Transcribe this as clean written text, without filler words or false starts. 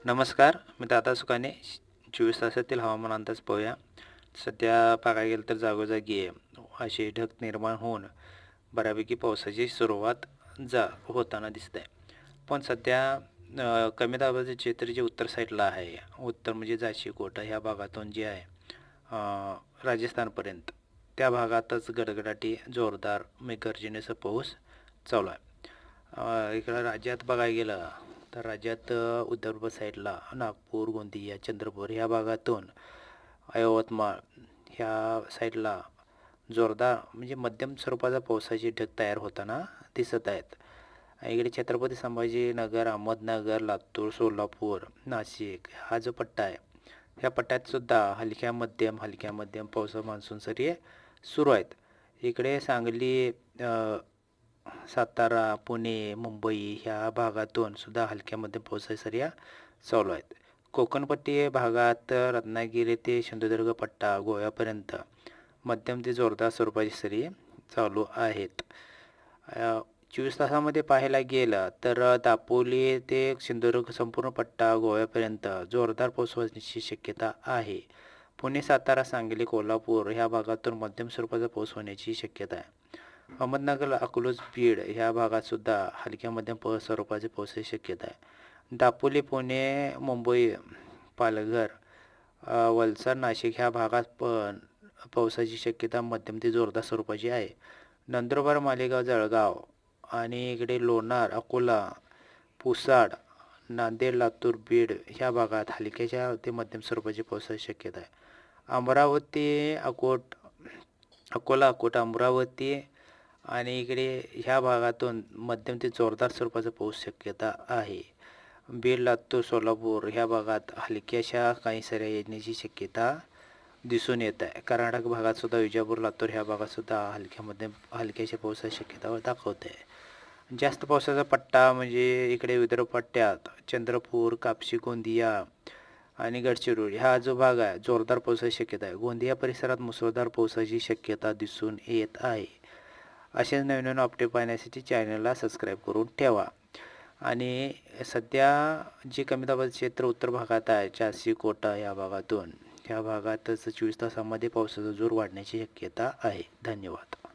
नमस्कार, मी दादा सुकाने. 24 तासातील हवामान अंदाज पाहूया. सध्या पाहायला गेलं तर जागोजागी असे ढग निर्माण होऊन बऱ्यापैकी पावसाची सुरुवात होताना दिसत आहे. पण सध्या कमी दाबाचे क्षेत्र जे उत्तर साईडला आहे, उत्तर म्हणजे जाशीकोटा ह्या भागातून जे आहे राजस्थानपर्यंत, त्या भागातच गडगडाटी जोरदार मेघगर्जनेचा पाऊस चालू आहे. इकडं राज्यात बघायला गेलं तर राज्यात उत्तर पूर्व साईडला नागपूर, गोंदिया, चंद्रपूर ह्या भागातून यवतमाळ ह्या साईडला जोरदार म्हणजे मध्यम स्वरूपाचा पावसाचे ढग तयार होताना दिसत आहेत. इकडे छत्रपती संभाजीनगर, अहमदनगर, लातूर, सोलापूर, नाशिक हा जो पट्टा आहे, ह्या पट्ट्यात सुद्धा हलक्या मध्यम पावसा मान्सून सरी सुरू आहेत. इकडे सांगली, सातारा, पुणे, मुंबई ह्या भागातून सुद्धा हलक्या मध्यम पावसाच्या सरी चालू आहेत. कोकणपट्टी भागात रत्नागिरी ते सिंधुदुर्ग पट्टा गोव्यापर्यंत मध्यम ते जोरदार स्वरूपाची सरी चालू आहेत. 24 तासामध्ये पाहायला गेलं तर दापोली ते सिंधुदुर्ग संपूर्ण पट्टा गोव्यापर्यंत जोरदार पाऊस होण्याची शक्यता आहे. पुणे, सातारा, सांगली, कोल्हापूर ह्या भागातून मध्यम स्वरूपाचा पाऊस होण्याची शक्यता आहे. अहमदनगर, अकलूज, बीड ह्या भागात सुद्धा हलक्या मध्यम स्वरूपाचे पावसाची शक्यता आहे. दापोली, पुणे, मुंबई, पालघर, वलसाड, नाशिक ह्या भागात पण पावसाची शक्यता मध्यम ते जोरदार स्वरूपाची आहे. नंदुरबार, मालेगाव, जळगाव आणि इकडे लोणार, अकोला, पुसाड, नांदेड, लातूर, बीड ह्या भागात हलक्याच्या ते मध्यम स्वरूपाची पावसाची शक्यता आहे. अमरावती, अकोला, अमरावती आणि इकडे ह्या भागातून मध्यम ते जोरदार स्वरूपाचा पाऊस शक्यता आहे. बीड, लातूर, सोलापूर ह्या भागात हलक्याशा काही सऱ्या येण्याची शक्यता दिसून येत आहे. कर्नाटक भागात सुद्धा विजापूर, लातूर ह्या भागात सुद्धा हलक्याशा पावसाची शक्यता दाखवते. जास्त पावसाचा पट्टा म्हणजे इकडे विदर्भ पट्ट्यात चंद्रपूर, कापशी, गोंदिया आणि गडचिरोली हा जो भाग आहे, जोरदार पावसाची शक्यता आहे. गोंदिया परिसरात मुसळधार पावसाची शक्यता दिसून येत आहे. असेच नवीन अपडेट पाहण्यासाठी चॅनलला सबस्क्राईब करून ठेवा. आणि सध्या जे कमी दाबाचे क्षेत्र उत्तर भागात आहे, जाशीकोटा या भागातून, ह्या भागातच 24 तासामध्ये पावसाचा जोर वाढण्याची शक्यता आहे. धन्यवाद.